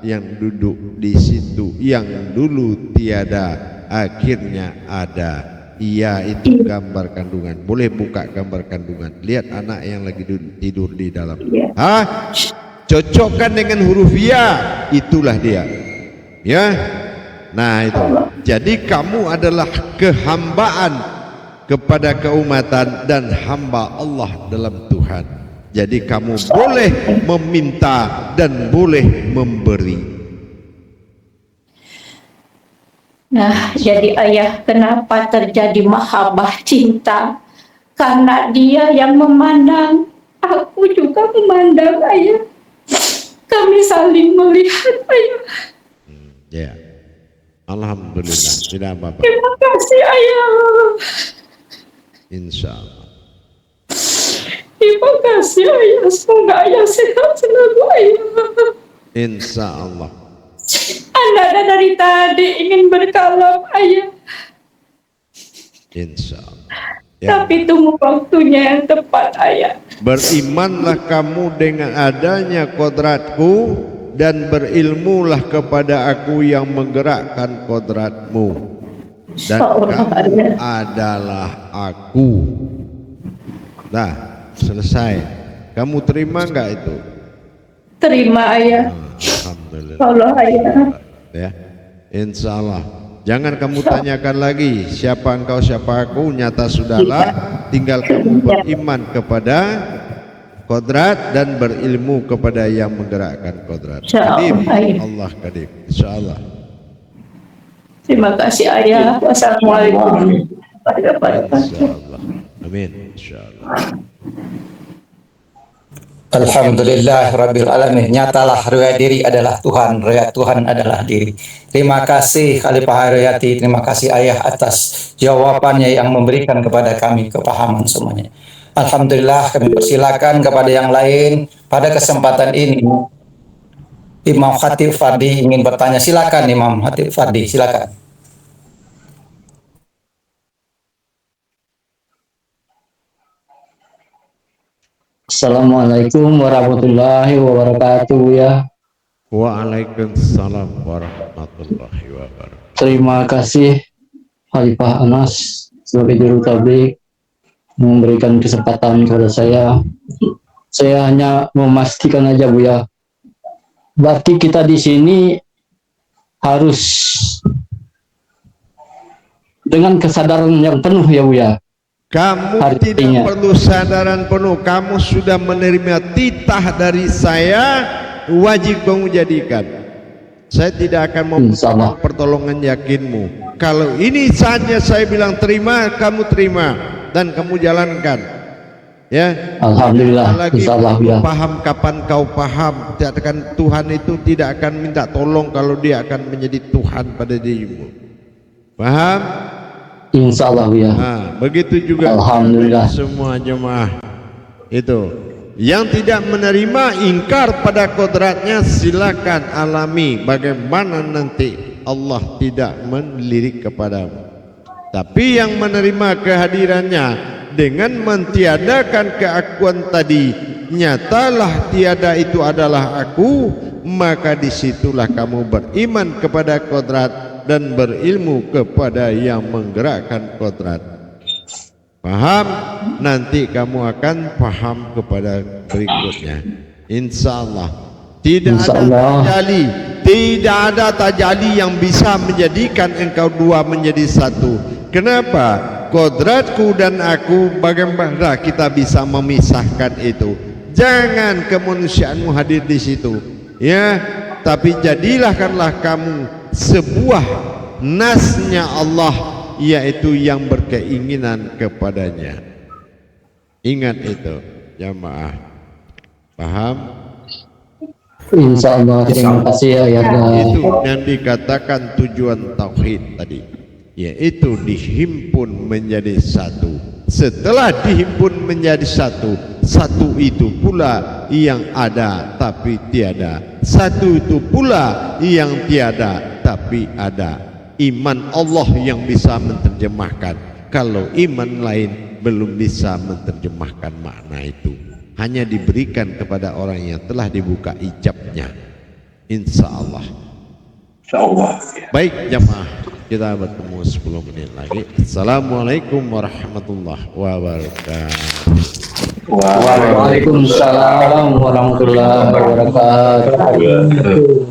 yang duduk di situ, yang dulu tiada, akhirnya ada. Iya, itu gambar kandungan. Boleh buka gambar kandungan. Lihat anak yang lagi tidur di dalam. Hah? Cocokkan dengan huruf ya, itulah dia. Ya. Nah, itu. Jadi kamu adalah kehambaan kepada keumatan dan hamba Allah dalam Tuhan. Jadi kamu boleh meminta dan boleh memberi. Nah, jadi ayah, kenapa terjadi mahabbah cinta? Karena dia yang memandang, aku juga memandang ayah. Kami saling melihat ayah. Ya, alhamdulillah, tidak apa-apa. Terima kasih ayah. Insya Allah. Terima kasih ayah. Semoga ayah sehat selalu ayah. Insya Allah. Anda dari tadi ingin berkalam ayah, Insya Allah. Ya. tapi tunggu waktunya yang tepat ayah. Berimanlah kamu dengan adanya kodratku, dan berilmulah kepada aku yang menggerakkan kodratmu, dan kamu adalah aku. Nah, selesai. Kamu terima enggak itu? Terima ayah. Alhamdulillah. Allah ayah. Ya, insya Allah. Jangan kamu tanyakan lagi siapa engkau, siapa aku, nyata sudahlah. Tinggal kamu beriman kepada kodrat dan berilmu kepada yang menggerakkan kodrat. Qadir, Allah Qadir, insya Allah. Terima kasih ayah. Wassalamualaikum warahmatullahi wabarakatuh. Insya Allah. Amin. Insya Allah. Alhamdulillah Rabbil Alamin. Nyatalah riwayat diri adalah Tuhan, riwayat Tuhan adalah diri. Terima kasih Khalifah Haryati, terima kasih ayah atas jawabannya yang memberikan kepada kami kepahaman semuanya. Alhamdulillah, kami persilakan kepada yang lain. Pada kesempatan ini Imam Khatib Fardi ingin bertanya. Silakan Imam Khatib Fardi, silakan. Assalamualaikum warahmatullahi wabarakatuh ya. Waalaikumsalam warahmatullahi wabarakatuh. Terima kasih Khalifah Anas sebagai juru tabligh memberikan kesempatan kepada saya. Saya hanya memastikan aja Bu ya. Berarti kita di sini harus dengan kesadaran yang penuh ya Bu ya. Kamu Artinya, tidak perlu sadaran penuh. Kamu sudah menerima titah dari saya, wajib kamu jadikan. Saya tidak akan membutuhkan pertolongan yakinmu. Kalau ini saja saya bilang terima, kamu terima dan kamu jalankan. Ya. Alhamdulillah. Insyaallah Ya. Paham kapan kau paham? Katakan Tuhan itu tidak akan minta tolong kalau dia akan menjadi Tuhan pada dirimu. Paham? Insya Allah ya. Nah, begitu juga Alhamdulillah. semua jemaah itu Yang tidak menerima, ingkar pada kodratnya, silakan alami bagaimana nanti Allah tidak melirik kepadamu. Tapi yang menerima kehadirannya dengan mentiadakan keakuan tadi, nyatalah tiada itu adalah aku, maka disitulah kamu beriman kepada kodrat dan berilmu kepada yang menggerakkan kodrat. Paham? Nanti kamu akan paham kepada berikutnya, insyaallah. Tidak ada tajali, tidak ada tajali yang bisa menjadikan engkau dua menjadi satu. Kenapa? Kodratku dan aku, bagaimana kita bisa memisahkan itu? Jangan kemanusiaanmu hadir di situ, ya. Tapi jadilahkanlah kamu sebuah nasnya Allah, yaitu yang berkeinginan kepadanya. Ingat itu, jamaah. Paham? Insya Allah. Terima kasih ayatnya. Itu yang dikatakan tujuan tauhid tadi, yaitu dihimpun menjadi satu. Setelah dihimpun menjadi satu, satu itu pula yang ada tapi tiada, satu itu pula yang tiada tapi ada. Iman Allah yang bisa menerjemahkan, kalau iman lain belum bisa menerjemahkan makna itu. Hanya diberikan kepada orang yang telah dibuka ijabnya, insyaallah. Insyaallah. Baik jamaah, kita bertemu 10 menit lagi. Assalamualaikum warahmatullahi wabarakatuh. Waalaikumsalam warahmatullahi wabarakatuh.